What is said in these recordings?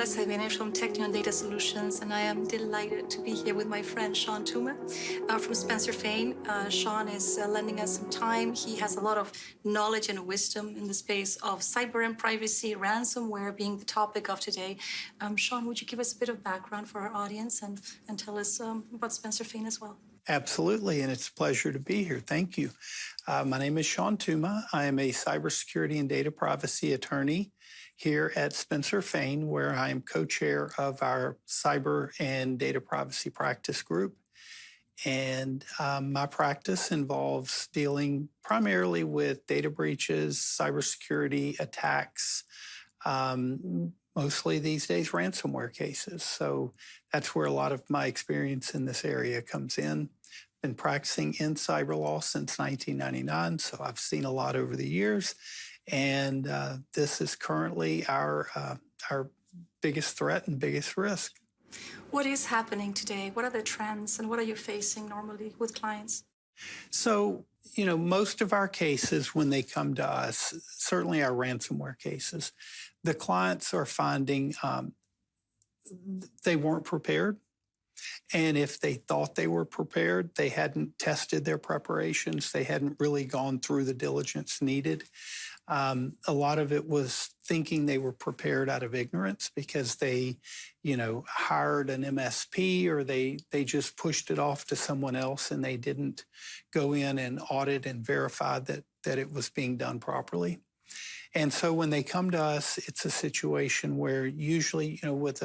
Gonzalez Jimenez from Technion Data Solutions, and I am delighted to be here with my friend Sean Tuma from Spencer Fane. Sean is lending us some time. He has a lot of knowledge and wisdom in the space of cyber and privacy, ransomware being the topic of today. Sean, would you give us a bit of background for our audience and tell us about Spencer Fane as well? Absolutely, and it's a pleasure to be here. Thank you. My name is Sean Tuma. I am a cybersecurity and data privacy attorney here at Spencer Fane, where I am co-chair of our cyber and data privacy practice group. And my practice involves dealing primarily with data breaches, cybersecurity attacks, mostly these days ransomware cases. So that's where a lot of my experience in this area comes in. Been practicing in cyber law since 1999, so I've seen a lot over the years. And this is currently our biggest threat and biggest risk. What is happening today? What are the trends and what are you facing normally with clients? So, most of our cases when they come to us, certainly our ransomware cases, the clients are finding they weren't prepared. And if they thought they were prepared, they hadn't tested their preparations. They hadn't really gone through the diligence needed. A lot of it was thinking they were prepared out of ignorance because they, hired an MSP or they just pushed it off to someone else and they didn't go in and audit and verify that it was being done properly. And so when they come to us, it's a situation where usually, with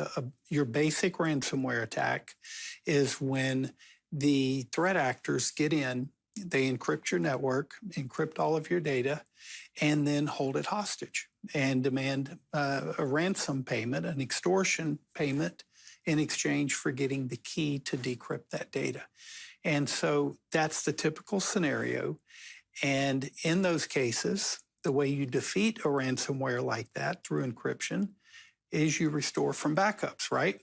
your basic ransomware attack is when the threat actors get in, they encrypt your network, encrypt all of your data, and then hold it hostage and demand a ransom payment, an extortion payment in exchange for getting the key to decrypt that data. And so that's the typical scenario. And in those cases, the way you defeat a ransomware like that through encryption is you restore from backups, right?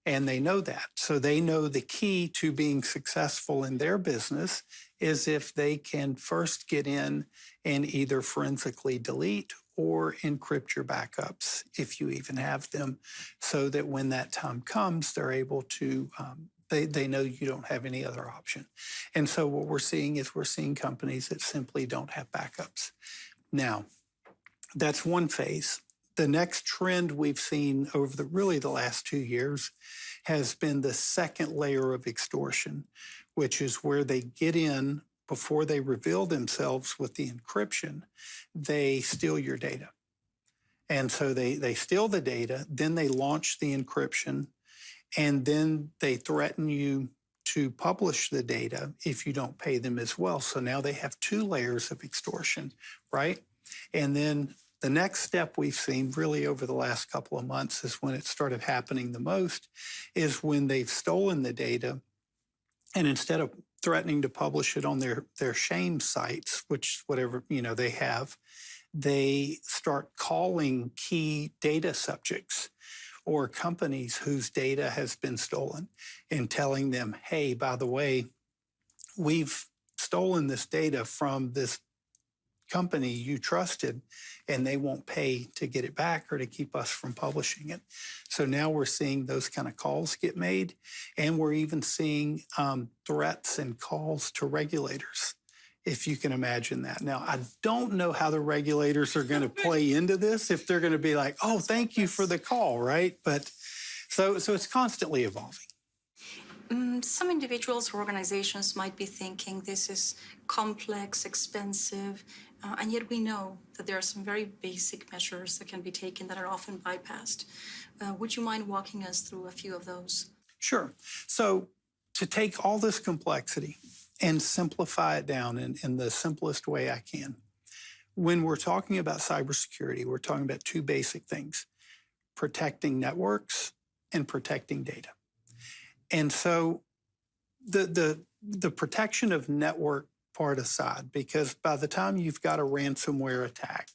And they know that. So they know the key to being successful in their business is if they can first get in and either forensically delete or encrypt your backups, if you even have them, so that when that time comes, they're able to, they know you don't have any other option. And so what we're seeing is companies that simply don't have backups. Now, that's one phase. The next trend we've seen over the last 2 years has been the second layer of extortion, which is where they get in before they reveal themselves with the encryption, they steal your data. And so they steal the data, then they launch the encryption, and then they threaten you to publish the data if you don't pay them as well. So now they have 2 layers of extortion, right? And then the next step we've seen really over the last couple of months is when it started happening the most, is when they've stolen the data and instead of threatening to publish it on their shame sites, which whatever they have, they start calling key data subjects or companies whose data has been stolen and telling them, hey, by the way, we've stolen this data from this company you trusted, and they won't pay to get it back or to keep us from publishing it. So now we're seeing those kind of calls get made, and we're even seeing threats and calls to regulators, if you can imagine that. Now, I don't know how the regulators are going to play into this, if they're going to be like, oh, thank you for the call, right? But so it's constantly evolving. Some individuals or organizations might be thinking this is complex, expensive, and yet we know that there are some very basic measures that can be taken that are often bypassed. Would you mind walking us through a few of those? Sure. So to take all this complexity and simplify it down in the simplest way I can, when we're talking about cybersecurity, we're talking about 2 basic things: protecting networks and protecting data. And so the protection of network part aside, because by the time you've got a ransomware attack,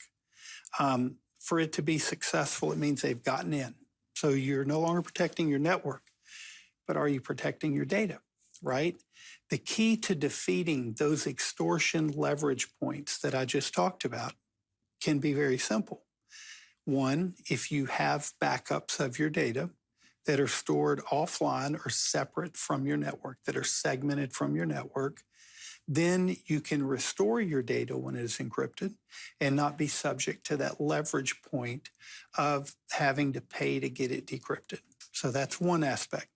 for it to be successful, it means they've gotten in. So you're no longer protecting your network, but are you protecting your data, right? The key to defeating those extortion leverage points that I just talked about can be very simple. One, if you have backups of your data that are stored offline or separate from your network, that are segmented from your network, then you can restore your data when it is encrypted and not be subject to that leverage point of having to pay to get it decrypted. So that's one aspect.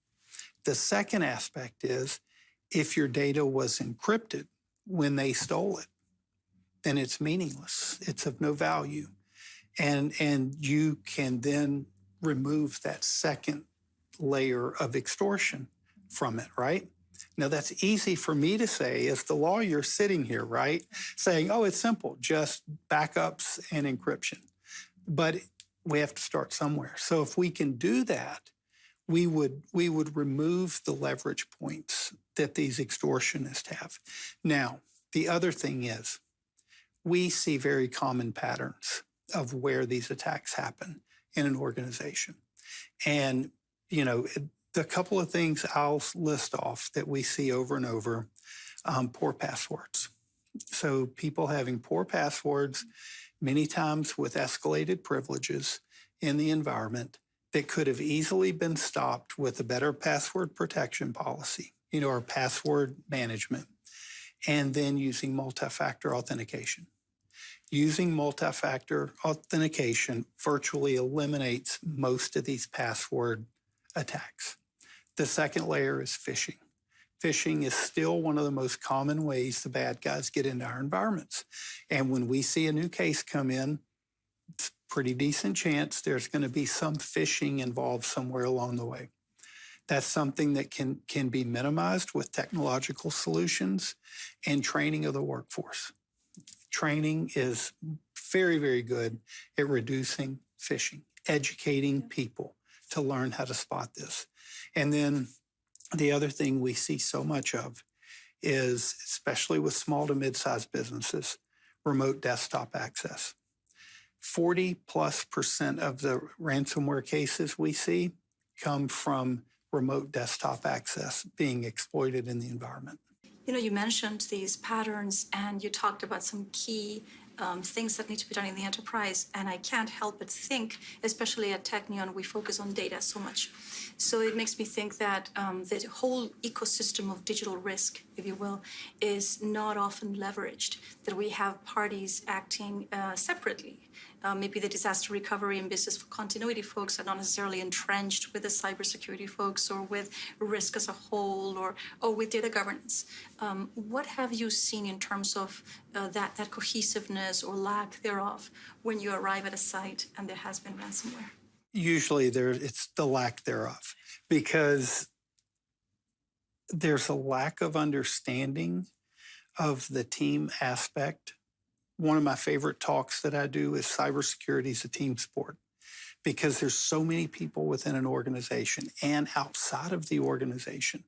The second aspect is if your data was encrypted when they stole it, then it's meaningless. It's of no value. And you can then remove that second layer of extortion from it, right? Now, that's easy for me to say as the lawyer sitting here, right? Saying, oh, it's simple, just backups and encryption. But we have to start somewhere. So if we can do that, we would remove the leverage points that these extortionists have. Now, the other thing is we see very common patterns of where these attacks happen in an organization. And, you know, the couple of things I'll list off that we see over and over, poor passwords. So people having poor passwords, many times with escalated privileges in the environment that could have easily been stopped with a better password protection policy, you know, or password management, and then using multi-factor authentication. Using multi-factor authentication virtually eliminates most of these password attacks. The second layer is phishing. Phishing is still one of the most common ways the bad guys get into our environments. And when we see a new case come in, it's a pretty decent chance there's going to be some phishing involved somewhere along the way. That's something that can be minimized with technological solutions and training of the workforce. Training is very, very good at reducing phishing, educating people to learn how to spot this. And then the other thing we see so much of is, especially with small to mid-sized businesses, remote desktop access. 40+% of the ransomware cases we see come from remote desktop access being exploited in the environment. You know, you mentioned these patterns and you talked about some key things that need to be done in the enterprise. And I can't help but think, especially at Technion, we focus on data so much. So it makes me think that the whole ecosystem of digital risk, if you will, is not often leveraged, that we have parties acting separately. Maybe the disaster recovery and business continuity folks are not necessarily entrenched with the cybersecurity folks or with risk as a whole or with data governance. What have you seen in terms of that cohesiveness or lack thereof when you arrive at a site and there has been ransomware? Usually it's the lack thereof, because there's a lack of understanding of the team aspect. One of my favorite talks that I do is cybersecurity is a team sport, because there's so many people within an organization and outside of the organization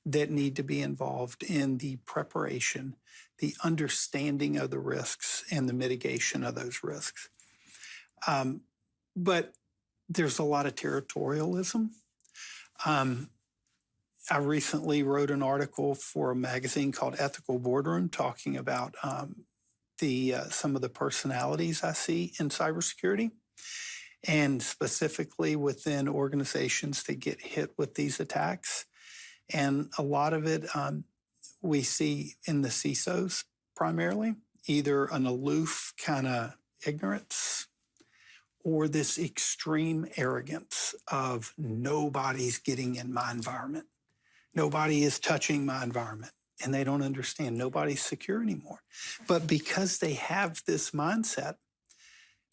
that need to be involved in the preparation, the understanding of the risks, and the mitigation of those risks. But there's a lot of territorialism. I recently wrote an article for a magazine called Ethical Boardroom talking about some of the personalities I see in cybersecurity, and specifically within organizations that get hit with these attacks. And a lot of it we see in the CISOs primarily, either an aloof kind of ignorance or this extreme arrogance of nobody's getting in my environment. Nobody is touching my environment. And they don't understand nobody's secure anymore. But because they have this mindset,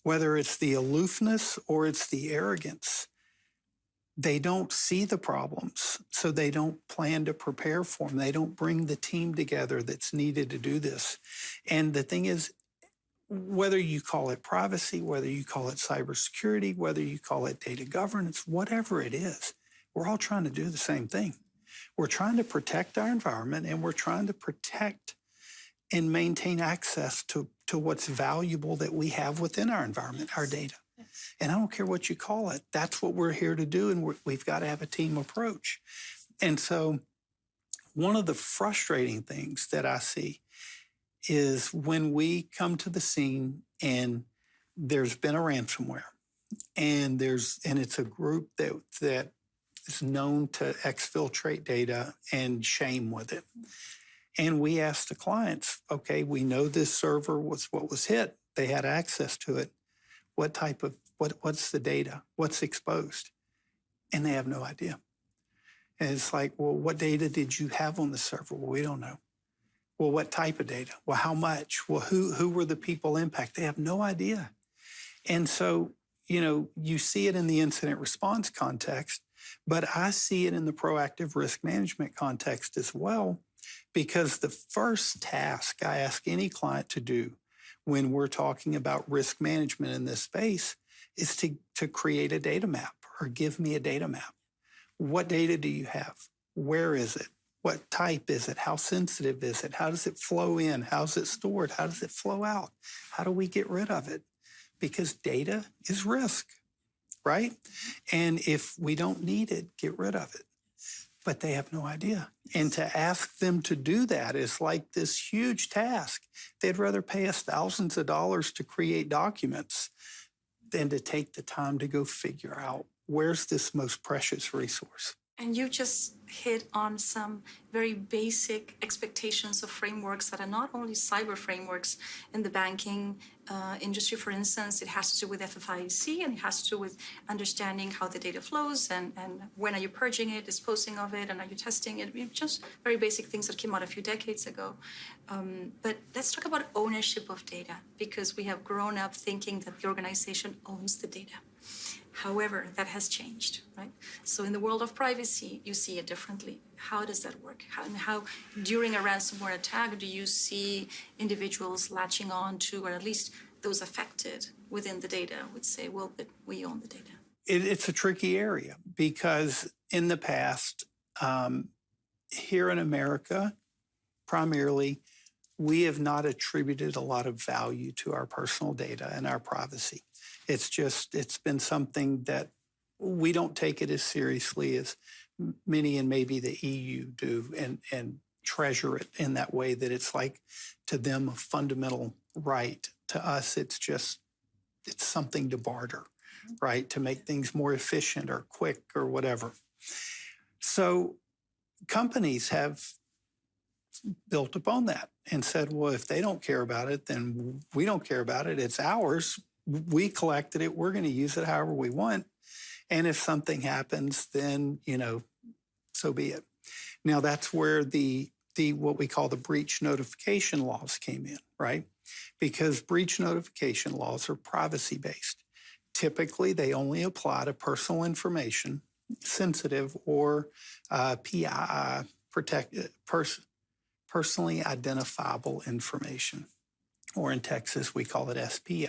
whether it's the aloofness or it's the arrogance, they don't see the problems. So they don't plan to prepare for them. They don't bring the team together that's needed to do this. And the thing is, whether you call it privacy, whether you call it cybersecurity, whether you call it data governance, whatever it is, we're all trying to do the same thing. We're trying to protect our environment, and we're trying to protect and maintain access to what's valuable that we have within our environment, our data. And I don't care what you call it. That's what we're here to do, and we've got to have a team approach. And so one of the frustrating things that I see is when we come to the scene and there's been a ransomware, and it's a group that is known to exfiltrate data and shame with it. And we asked the clients, okay, we know this server was what was hit. They had access to it. What's the data? What's exposed? And they have no idea. And it's like, well, what data did you have on the server? Well, we don't know. Well, what type of data? Well, how much? Well, who were the people impacted? They have no idea. And so, you see it in the incident response context, but I see it in the proactive risk management context as well, because the first task I ask any client to do when we're talking about risk management in this space is to create a data map or give me a data map. What data do you have? Where is it? What type is it? How sensitive is it? How does it flow in? How's it stored? How does it flow out? How do we get rid of it? Because data is risk, right? And if we don't need it, get rid of it. But they have no idea. And to ask them to do that is like this huge task. They'd rather pay us thousands of dollars to create documents than to take the time to go figure out where's this most precious resource. And you just hit on some very basic expectations of frameworks that are not only cyber frameworks in the banking industry, for instance. It has to do with FFIEC, and it has to do with understanding how the data flows and when are you purging it, disposing of it, and are you testing it. Just very basic things that came out a few decades ago. But let's talk about ownership of data, because we have grown up thinking that the organization owns the data. However, that has changed, right? So in the world of privacy, you see it differently. How does that work? How during a ransomware attack, do you see individuals latching on to, or at least those affected within the data would say, well, but we own the data? It's a tricky area because in the past, here in America, primarily, we have not attributed a lot of value to our personal data and our privacy. It's been something that we don't take it as seriously as many and maybe the EU do and treasure it in that way that it's like to them a fundamental right. To us, it's something to barter, right? To make things more efficient or quick or whatever. So companies have built upon that and said, well, if they don't care about it, then we don't care about it. It's ours. We collected it. We're going to use it however we want. And if something happens, then, so be it. Now, that's where the what we call the breach notification laws came in, right? Because breach notification laws are privacy-based. Typically, they only apply to personal information, sensitive or PII, personally identifiable information. Or in Texas, we call it SPI.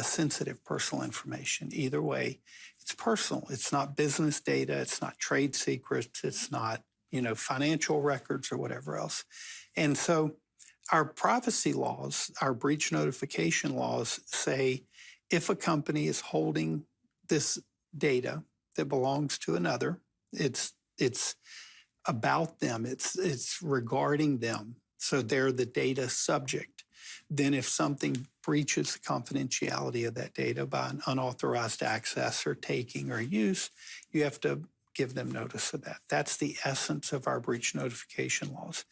Sensitive personal information. Either way, it's personal. It's not business data. It's not trade secrets. It's not, financial records or whatever else. And so our privacy laws, our breach notification laws say if a company is holding this data that belongs to another, it's about them. It's regarding them. So they're the data subject. Then if something breaches the confidentiality of that data by an unauthorized access or taking or use, you have to give them notice of that. That's the essence of our breach notification laws.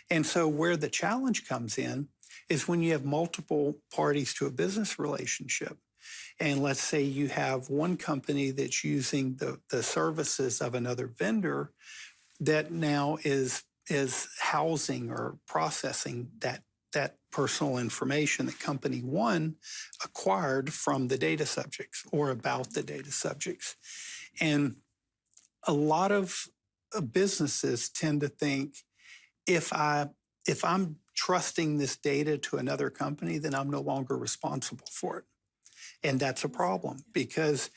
And so where the challenge comes in is when you have multiple parties to a business relationship. And let's say you have one company that's using the services of another vendor that now is housing or processing that personal information that company one acquired from the data subjects or about the data subjects. And a lot of businesses tend to think if I'm trusting this data to another company, then I'm no longer responsible for it. And that's a problem because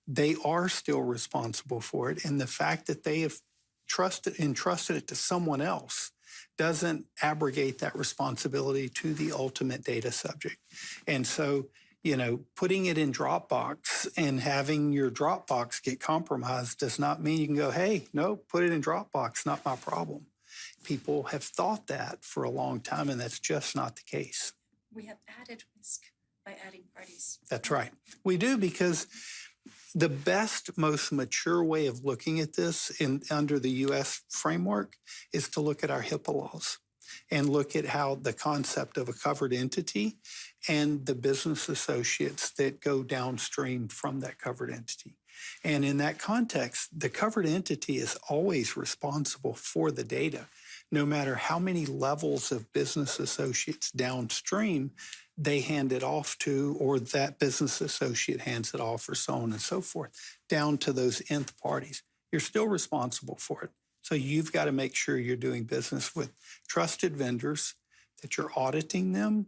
they are still responsible for it. And the fact that they have entrusted it to someone else doesn't abrogate that responsibility to the ultimate data subject. And so, putting it in Dropbox and having your Dropbox get compromised does not mean you can go, hey, no, put it in Dropbox, not my problem. People have thought that for a long time, and that's just not the case. We have added risk By adding parties. That's right. We do, because the best, most mature way of looking at this under the U.S. framework is to look at our HIPAA laws and look at how the concept of a covered entity and the business associates that go downstream from that covered entity. And in that context, the covered entity is always responsible for the data, no matter how many levels of business associates downstream they hand it off to, or that business associate hands it off, or so on and so forth, down to those nth parties. You're still responsible for it. So you've got to make sure you're doing business with trusted vendors, that you're auditing them,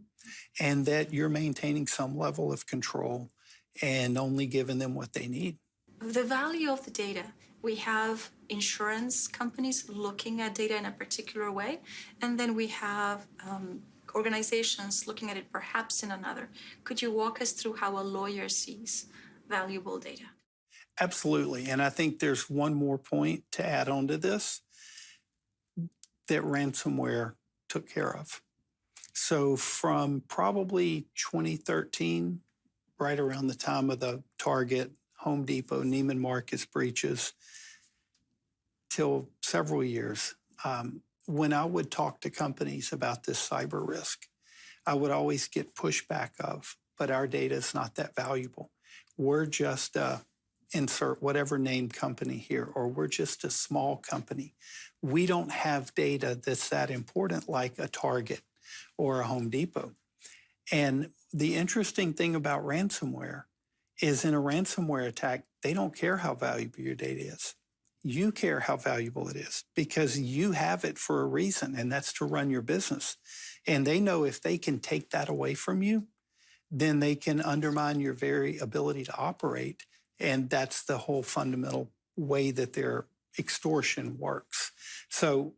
and that you're maintaining some level of control and only giving them what they need. The value of the data. We have insurance companies looking at data in a particular way, and then we have organizations looking at it perhaps in another. Could you walk us through how a lawyer sees valuable data? Absolutely. And I think there's one more point to add on to this that ransomware took care of. So from probably 2013, right around the time of the Target, Home Depot, Neiman Marcus breaches, till several years, when I would talk to companies about this cyber risk, I would always get pushback of, but our data is not that valuable. We're just insert whatever name company here, or we're just a small company. We don't have data that's that important like a Target or a Home Depot. And the interesting thing about ransomware is, in a ransomware attack, they don't care how valuable your data is. You care how valuable it is, because you have it for a reason, and that's to run your business. And they know if they can take that away from you, then they can undermine your very ability to operate. And that's the whole fundamental way that their extortion works. So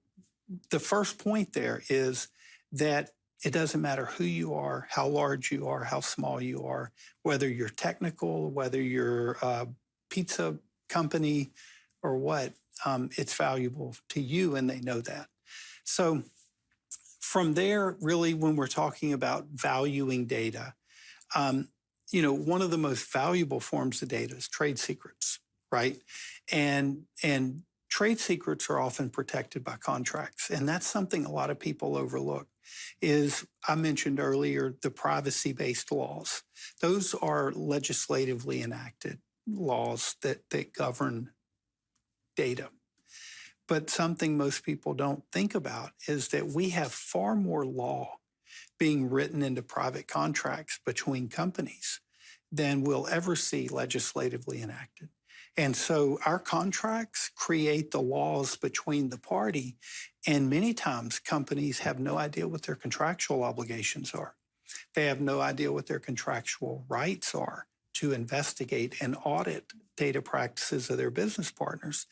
the first point there is that it doesn't matter who you are, how large you are, how small you are, whether you're technical, whether you're a pizza company or what, it's valuable to you, and they know that. So from there, really, when we're talking about valuing data, one of the most valuable forms of data is trade secrets, right? And trade secrets are often protected by contracts, and that's something a lot of people overlook. Is, I mentioned earlier, the privacy-based laws. Those are legislatively enacted laws that govern data. But something most people don't think about is that we have far more law being written into private contracts between companies than we'll ever see legislatively enacted. And so our contracts create the laws between the party, and many times companies have no idea what their contractual obligations are. They have no idea what their contractual rights are to investigate and audit data practices of their business partners.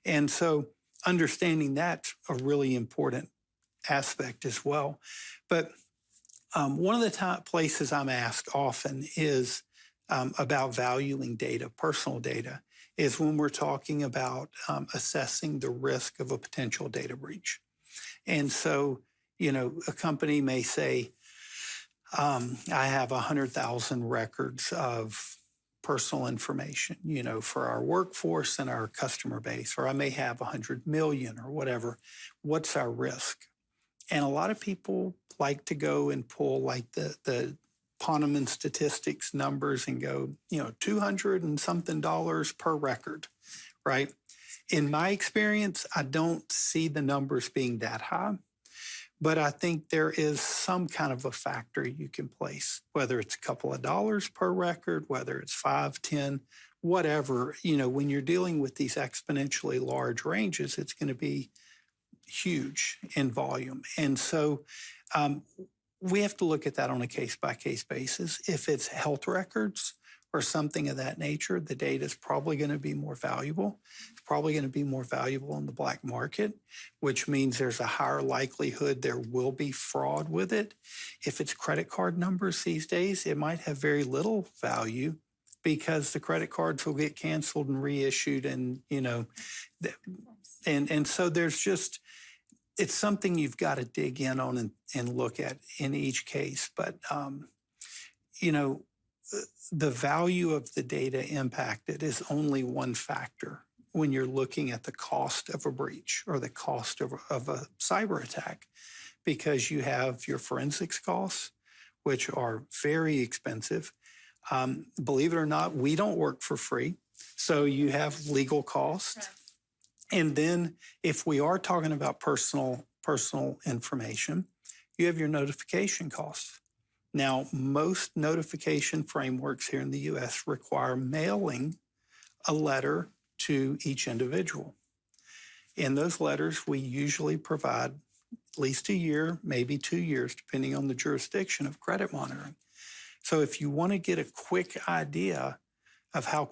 And so understanding that's a really important aspect as well. But one of the top places I'm asked often is about valuing data, personal data, is when we're talking about assessing the risk of a potential data breach. And so, a company may say, I have 100,000 records of personal information, for our workforce and our customer base, or I may have 100 million or whatever. What's our risk? And a lot of people like to go and pull like the Ponemon statistics numbers and go, $200 and something per record, right? In my experience, I don't see the numbers being that high, but I think there is some kind of a factor you can place, whether it's a couple of dollars per record, whether it's 5, 10, whatever. When you're dealing with these exponentially large ranges, it's going to be huge in volume. And so we have to look at that on a case-by-case basis. If it's health records or something of that nature, the data is probably going to be more valuable. It's probably going to be more valuable in the black market, which means there's a higher likelihood there will be fraud with it. If it's credit card numbers these days, it might have very little value because the credit cards will get canceled and reissued, and and so there's just, it's something you've got to dig in on and look at in each case. But you know, the value of the data impacted is only one factor when you're looking at the cost of a breach or the cost of a cyber attack, because you have your forensics costs, which are very expensive. Believe it or not, we don't work for free. So you have legal costs. Right. And then if we are talking about personal information, you have your notification costs. Now, most notification frameworks here in the US require mailing a letter to each individual. In those letters, we usually provide at least a year, maybe 2 years, depending on the jurisdiction of credit monitoring. So if you want to get a quick idea of how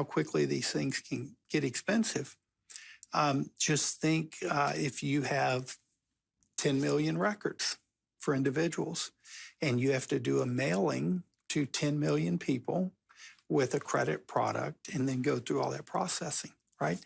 quickly these things can get expensive, just think if you have 10 million records for individuals, and you have to do a mailing to 10 million people with a credit product and then go through all that processing, right?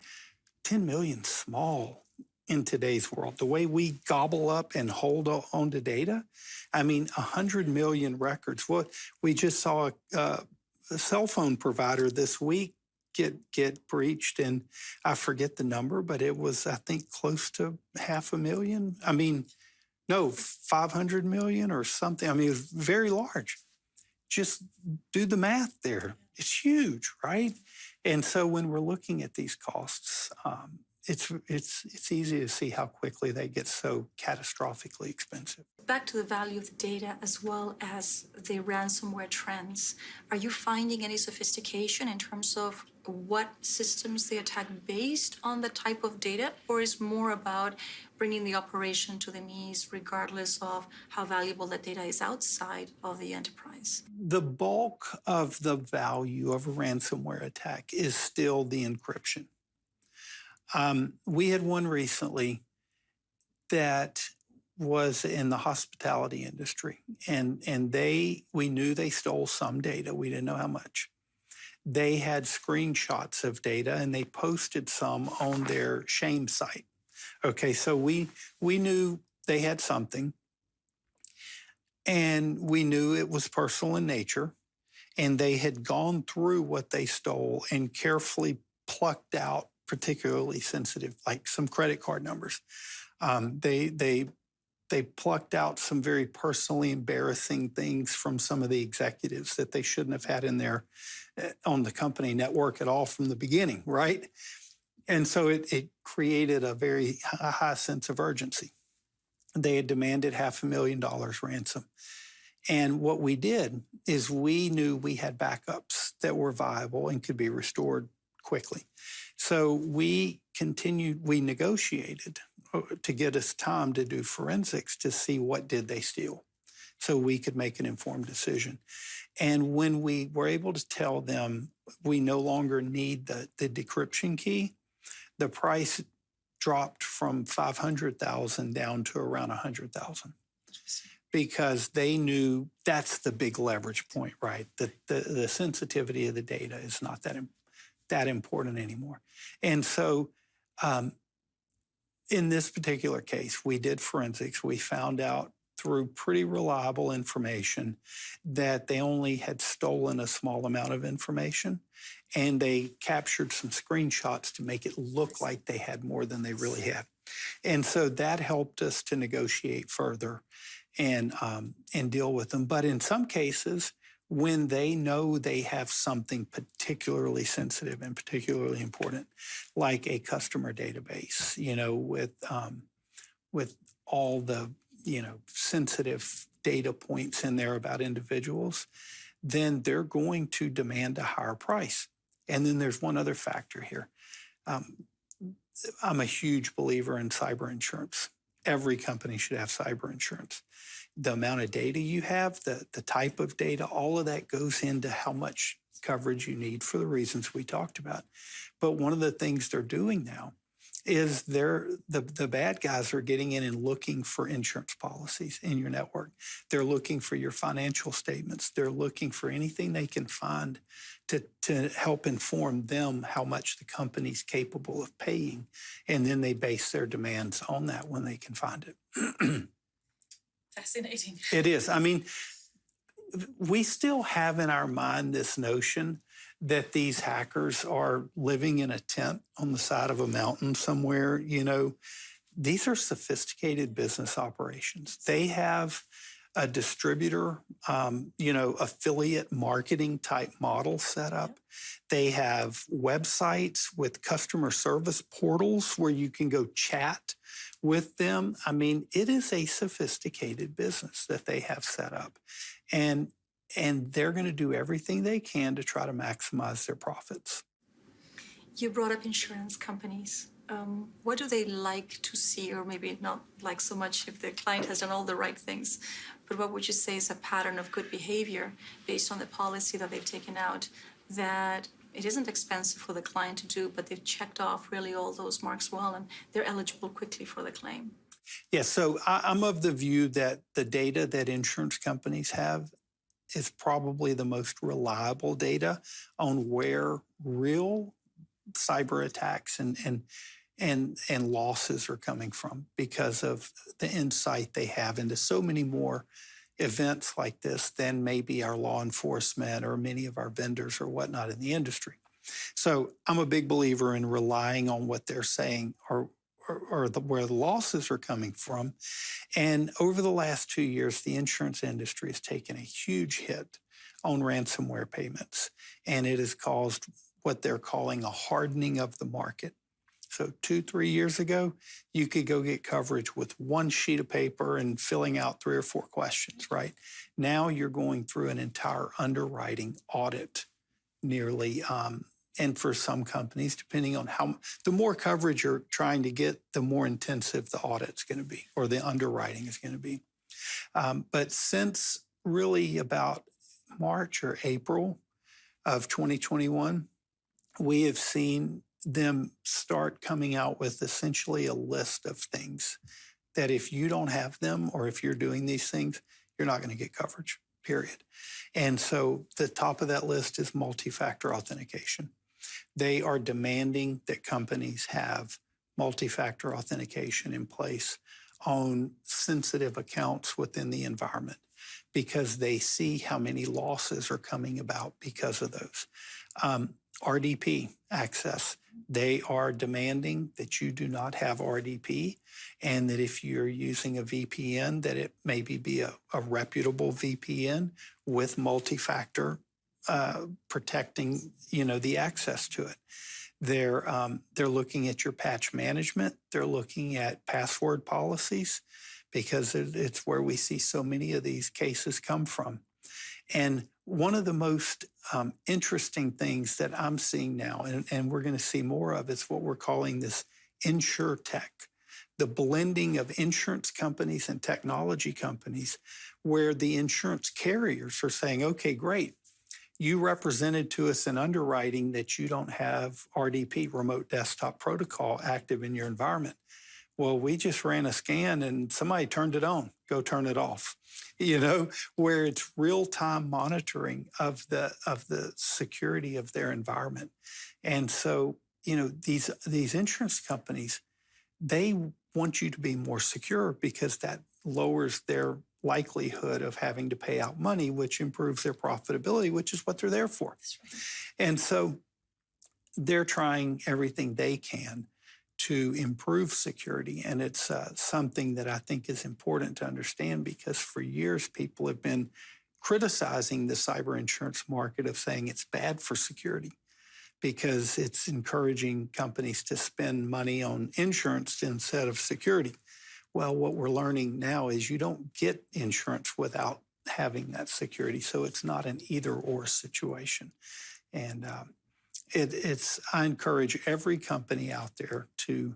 10 million small in today's world. The way we gobble up and hold on to data, I mean, 100 million records. What we just saw a cell phone provider this week get breached, and I forget the number, but it was, I think, close to 500,000. I mean, no, 500 million or something. I mean, it was very large. Just do the math there. It's huge, right? And so when we're looking at these costs, it's easy to see how quickly they get so catastrophically expensive. Back to the value of the data as well as the ransomware trends. Are you finding any sophistication in terms of what systems they attack based on the type of data, or is more about bringing the operation to the knees regardless of how valuable that data is outside of the enterprise? The bulk of the value of a ransomware attack is still the encryption. We had one recently that was in the hospitality industry, and we knew they stole some data. We didn't know how much. They had screenshots of data, and they posted some on their shame site. Okay, so we knew they had something, and we knew it was personal in nature, and they had gone through what they stole and carefully plucked out particularly sensitive, like some credit card numbers. They plucked out some very personally embarrassing things from some of the executives that they shouldn't have had in there on the company network at all from the beginning, right? And so it created a very high sense of urgency. They had demanded $500,000 ransom. And what we did is we knew we had backups that were viable and could be restored quickly. So we negotiated to get us time to do forensics to see what did they steal so we could make an informed decision. And when we were able to tell them we no longer need the decryption key, the price dropped from $500,000 down to around $100,000. Because they knew that's the big leverage point, right? The sensitivity of the data is not that important anymore. And so in this particular case, we did forensics. We found out through pretty reliable information that they only had stolen a small amount of information, and they captured some screenshots to make it look like they had more than they really had. And so that helped us to negotiate further and deal with them. But in some cases, when they know they have something particularly sensitive and particularly important, like a customer database, with all the, sensitive data points in there about individuals, then they're going to demand a higher price. And then there's one other factor here. I'm a huge believer in cyber insurance. Every company should have cyber insurance. The amount of data you have, the type of data, all of that goes into how much coverage you need for the reasons we talked about. But one of the things they're doing now is the bad guys are getting in and looking for insurance policies in your network. They're looking for your financial statements. They're looking for anything they can find to help inform them how much the company's capable of paying. And then they base their demands on that when they can find it. Fascinating. It is. I mean, we still have in our mind this notion that these hackers are living in a tent on the side of a mountain somewhere. These are sophisticated business operations. They have a distributor, affiliate marketing type model set up. They have websites with customer service portals where you can go chat with them. I mean, it is a sophisticated business that they have set up. And they're going to do everything they can to try to maximize their profits. You brought up insurance companies. What do they like to see, or maybe not like so much if the client has done all the right things, but what would you say is a pattern of good behavior based on the policy that they've taken out, that it isn't expensive for the client to do, but they've checked off really all those marks well and they're eligible quickly for the claim? Yeah, so I'm of the view that the data that insurance companies have is probably the most reliable data on where real cyber attacks and losses are coming from, because of the insight they have into so many more events like this than maybe our law enforcement or many of our vendors or whatnot in the industry. So I'm a big believer in relying on what they're saying or where the losses are coming from. And over the last 2 years, the insurance industry has taken a huge hit on ransomware payments, and it has caused what they're calling a hardening of the market. So 2-3 years ago, you could go get coverage with one sheet of paper and filling out 3 or 4 questions, right? Now you're going through an entire underwriting audit nearly. And for some companies, depending on the more coverage you're trying to get, the more intensive the audit's going to be, or the underwriting is going to be. But since really about March or April of 2021, we have seen them start coming out with essentially a list of things that if you don't have them, or if you're doing these things, you're not going to get coverage, period. And so the top of that list is multi-factor authentication. They are demanding that companies have multi-factor authentication in place on sensitive accounts within the environment, because they see how many losses are coming about because of those. RDP access. They are demanding that you do not have RDP, and that if you're using a VPN, that it maybe be a reputable VPN with multi-factor protecting, the access to it. They're looking at your patch management. They're looking at password policies, because it's where we see so many of these cases come from. And one of the most interesting things that I'm seeing now, and we're going to see more of, is what we're calling this InsurTech, the blending of insurance companies and technology companies, where the insurance carriers are saying, okay, great, you represented to us in underwriting that you don't have RDP, remote desktop protocol, active in your environment. Well, we just ran a scan and somebody turned it on. Go turn it off. Where it's real-time monitoring of the security of their environment. And so, these insurance companies, they want you to be more secure, because that lowers their likelihood of having to pay out money, which improves their profitability, which is what they're there for. That's right. And so they're trying everything they can to improve security. And it's something that I think is important to understand, because for years people have been criticizing the cyber insurance market of saying it's bad for security, because it's encouraging companies to spend money on insurance instead of security. Well, what we're learning now is you don't get insurance without having that security. So it's not an either-or situation. And I encourage every company out there to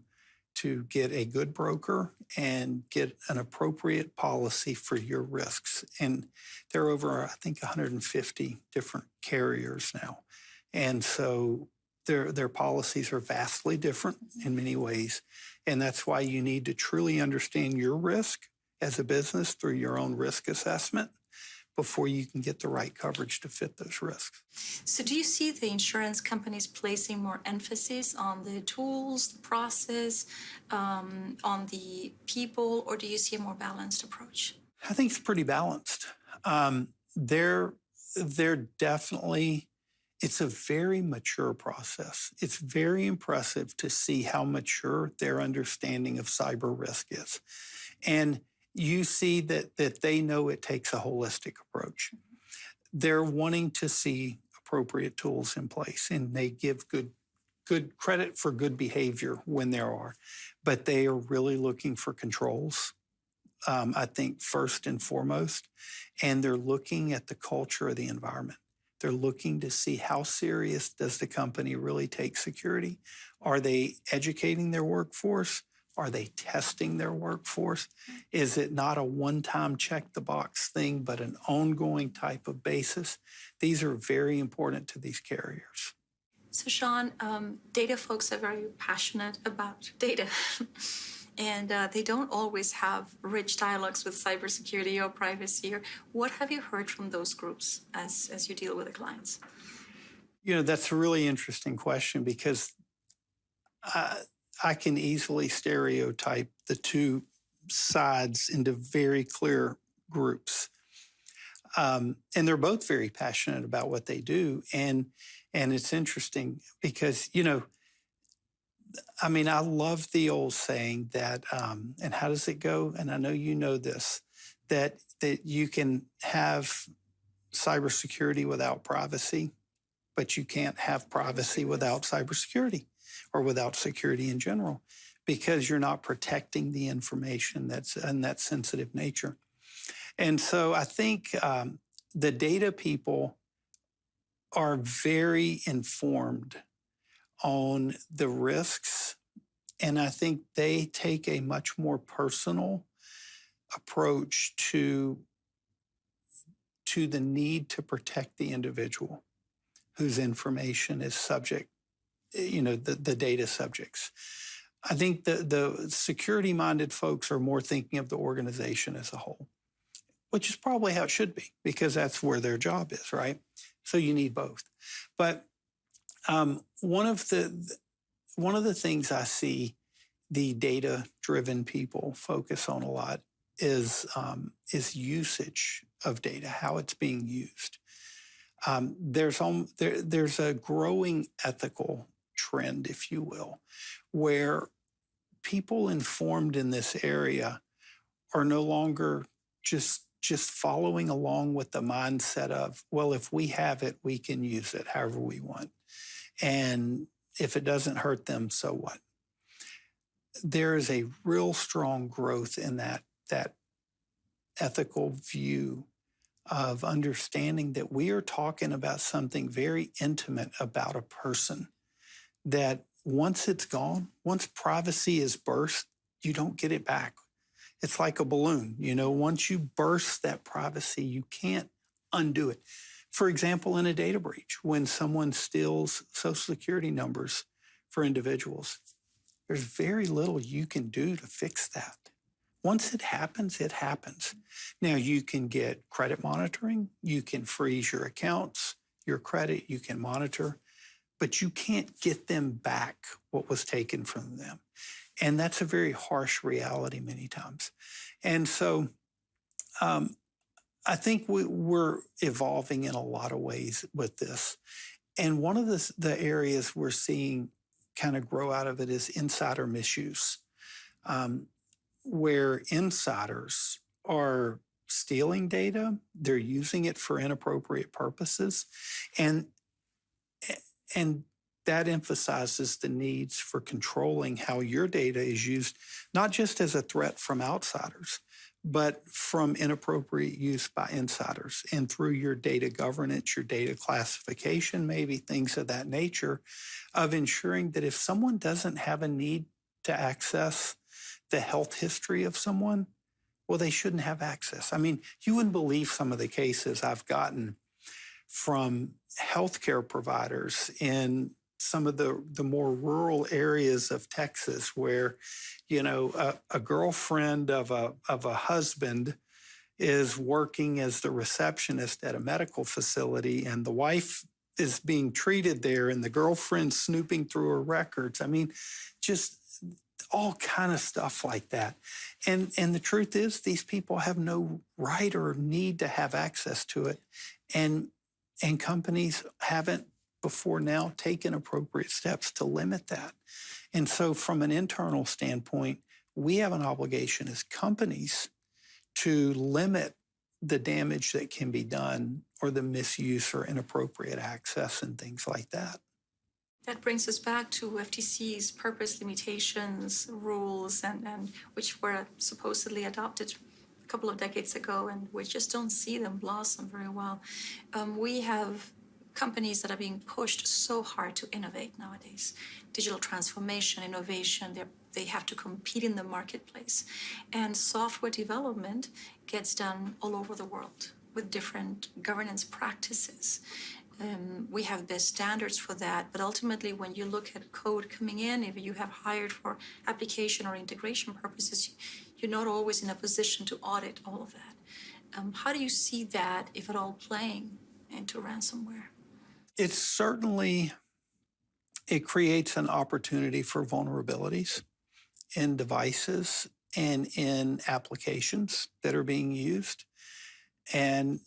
get a good broker and get an appropriate policy for your risks. And there are over, I think, 150 different carriers now. And so their policies are vastly different in many ways. And that's why you need to truly understand your risk as a business through your own risk assessment before you can get the right coverage to fit those risks. So do you see the insurance companies placing more emphasis on the tools, the process, on the people, or do you see a more balanced approach? I think it's pretty balanced. they're definitely, it's a very mature process. It's very impressive to see how mature their understanding of cyber risk is. And you see that they know it takes a holistic approach. They're wanting to see appropriate tools in place, and they give good credit for good behavior when there are, but they are really looking for controls, I think, first and foremost, and they're looking at the culture of the environment. They're looking to see how serious does the company really take security? Are they educating their workforce? Are they testing their workforce? Is it not a one-time check the box thing, but an ongoing type of basis? These are very important to these carriers. So Sean, data folks are very passionate about data. And they don't always have rich dialogues with cybersecurity or privacy. Or what have you heard from those groups as you deal with the clients? That's a really interesting question, because I can easily stereotype the two sides into very clear groups. And they're both very passionate about what they do. And it's interesting because, I love the old saying that, and how does it go? And I know you know this, that you can have cybersecurity without privacy, but you can't have privacy without cybersecurity or without security in general, because you're not protecting the information that's in that sensitive nature. And so I think the data people are very informed on the risks, and I think they take a much more personal approach to the need to protect the individual whose information is subject, the data subjects. I think the security-minded folks are more thinking of the organization as a whole, which is probably how it should be, because that's where their job is, right? So you need both. But one of the things I see the data-driven people focus on a lot is usage of data, how it's being used. There's a growing ethical trend, if you will, where people informed in this area are no longer just following along with the mindset of, well, if we have it, we can use it however we want. And if it doesn't hurt them, so what? There is a real strong growth in that ethical view of understanding that we are talking about something very intimate about a person, that once it's gone, once privacy is burst, you don't get it back. It's like a balloon. Once you burst that privacy, you can't undo it. For example, in a data breach, when someone steals Social Security numbers for individuals, there's very little you can do to fix that. Once it happens, it happens. Now, you can get credit monitoring, you can freeze your accounts, your credit, you can monitor, but you can't get them back what was taken from them. And that's a very harsh reality many times. And so I think we're evolving in a lot of ways with this. And one of the areas we're seeing kind of grow out of it is insider misuse, where insiders are stealing data, they're using it for inappropriate purposes, and that emphasizes the needs for controlling how your data is used, not just as a threat from outsiders, but from inappropriate use by insiders, and through your data governance, your data classification, maybe things of that nature, of ensuring that if someone doesn't have a need to access the health history of someone, well, they shouldn't have access. You wouldn't believe some of the cases I've gotten from healthcare providers in some of the more rural areas of Texas, where, a girlfriend of a husband is working as the receptionist at a medical facility, and the wife is being treated there, and the girlfriend snooping through her records. Just all kind of stuff like that. And the truth is, these people have no right or need to have access to it. And companies haven't before now taken appropriate steps to limit that. And so from an internal standpoint, we have an obligation as companies to limit the damage that can be done or the misuse or inappropriate access and things like that. That brings us back to FTC's purpose limitations rules, and which were supposedly adopted a couple of decades ago, and we just don't see them blossom very well. We have companies that are being pushed so hard to innovate nowadays. Digital transformation, innovation, they have to compete in the marketplace. And software development gets done all over the world with different governance practices. We have best standards for that, but ultimately when you look at code coming in, if you have hired for application or integration purposes, you're not always in a position to audit all of that. How do you see that, if at all, playing into ransomware? It's certainly, it creates an opportunity for vulnerabilities in devices and in applications that are being used. And,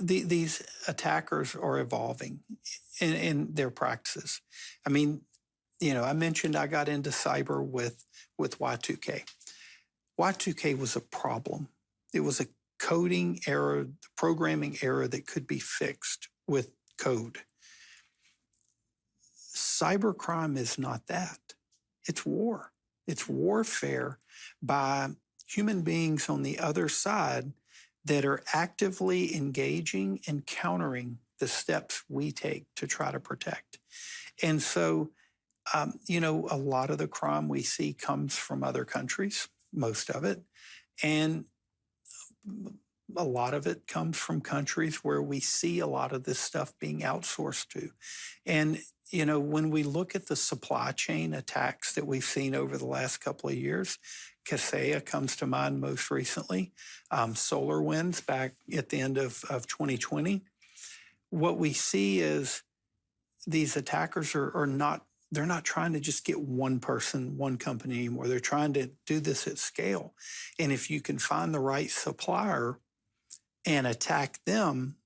these attackers are evolving in their practices. I mean, I mentioned I got into cyber with Y2K. Y2K was a problem. It was a coding error, programming error that could be fixed with code. Cybercrime is not that. It's war. It's warfare by human beings on the other side that are actively engaging and countering the steps we take to try to protect. And so, a lot of the crime we see comes from other countries, most of it. And a lot of it comes from countries where we see a lot of this stuff being outsourced to. And, when we look at the supply chain attacks that we've seen over the last couple of years, Kaseya comes to mind most recently, SolarWinds back at the end of 2020. What we see is these attackers are not, they're not trying to just get one person, one company anymore. They're trying to do this at scale. And if you can find the right supplier and attack them,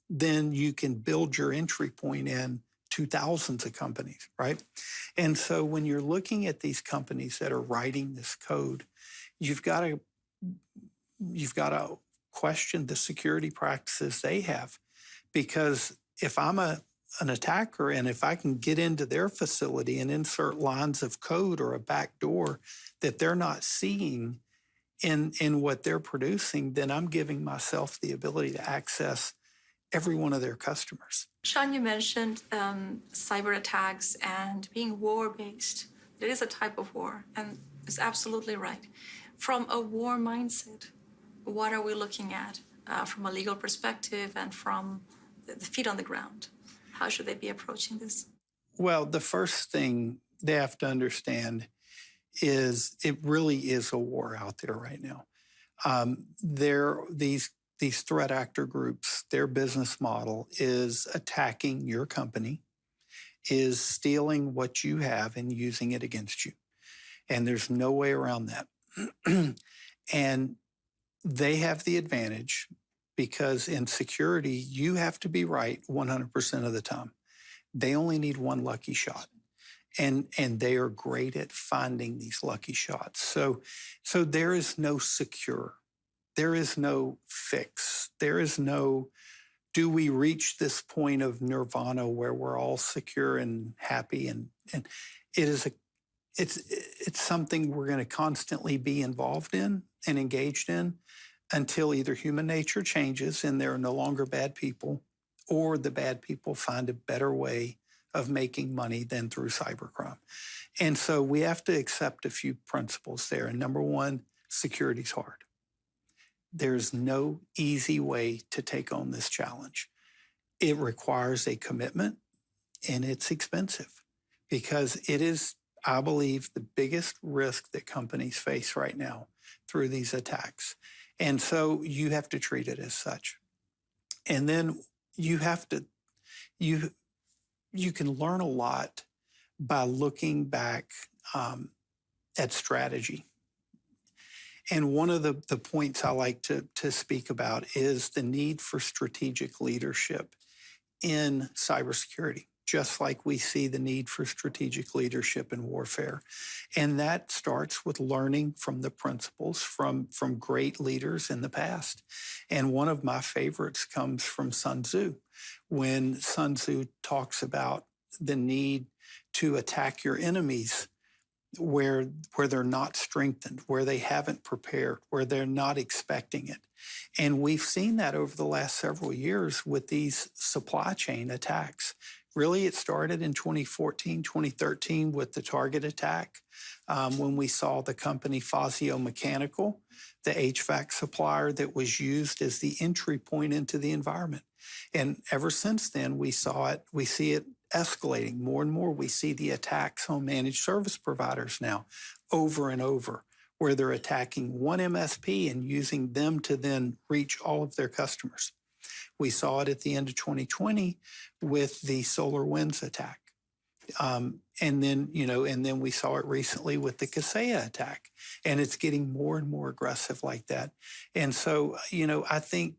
then you can build your entry point in to thousands of companies, right? And so when you're looking at these companies that are writing this code, you've got to question the security practices they have. Because if I'm an attacker and if I can get into their facility and insert lines of code or a backdoor that they're not seeing in what they're producing, then I'm giving myself the ability to access every one of their customers. Sean, you mentioned cyber attacks and being war-based. There is a type of war, and it's absolutely right. From a war mindset, what are we looking at from a legal perspective and from the feet on the ground? How should they be approaching this? Well, the first thing they have to understand is it really is a war out there right now. These threat actor groups, their business model is attacking your company, is stealing what you have and using it against you. And there's no way around that. And they have the advantage because in security, you have to be right 100% of the time. They only need one lucky shot. And they are great at finding these lucky shots. So there is no secure. There is no fix. There is no, do we reach this point of nirvana where we're all secure and happy? And it's something we're going to constantly be involved in and engaged in until either human nature changes and there are no longer bad people, or the bad people find a better way of making money than through cybercrime. And so we have to accept a few principles there. And number one, security's hard. There's no easy way to take on this challenge. It requires a commitment, and it's expensive because it is, I believe, the biggest risk that companies face right now through these attacks. And so you have to treat it as such. And then you have to, you can learn a lot by looking back at strategy. And one of the points I like to speak about is the need for strategic leadership in cybersecurity, just like we see the need for strategic leadership in warfare. And that starts with learning from the principles from great leaders in the past. And one of my favorites comes from Sun Tzu, when Sun Tzu talks about the need to attack your enemies where they're not strengthened, where they haven't prepared, where they're not expecting it. And we've seen that over the last several years with these supply chain attacks. Really, it started in 2014, 2013 with the Target attack, when we saw the company Fazio Mechanical, the HVAC supplier that was used as the entry point into the environment. And ever since then, we see it escalating more and more. We see the attacks on managed service providers now over and over, where they're attacking one MSP and using them to then reach all of their customers. We saw it at the end of 2020 with the SolarWinds attack. And then we saw it recently with the Kaseya attack, and it's getting more and more aggressive like that. And so, I think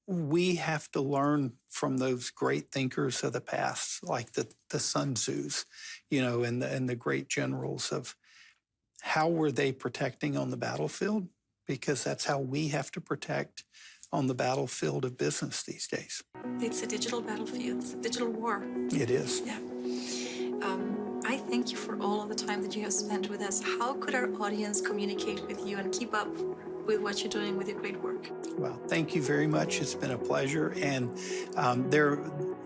we have to learn from those great thinkers of the past, like the Sun Tzus, and the great generals, of how were they protecting on the battlefield? Because that's how we have to protect on the battlefield of business these days. It's a digital battlefield, it's a digital war. It is. Yeah. I thank you for all of the time that you have spent with us. How could our audience communicate with you and keep up with what you're doing with your great work? Well, thank you very much. It's been a pleasure. And there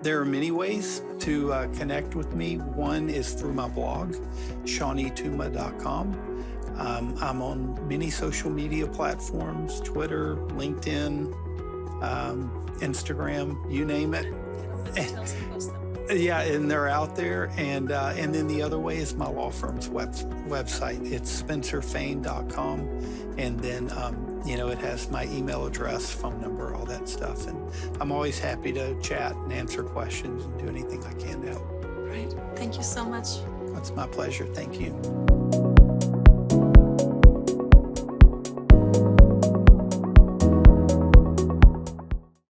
are many ways to connect with me. One is through my blog, SeanEtuma.com. I'm on many social media platforms, Twitter, LinkedIn, Instagram, you name it. Yeah, and they're out there. And then the other way is my law firm's website. It's spencerfane.com. And then, it has my email address, phone number, all that stuff. And I'm always happy to chat and answer questions and do anything I can to help. Right. Thank you so much. It's my pleasure. Thank you.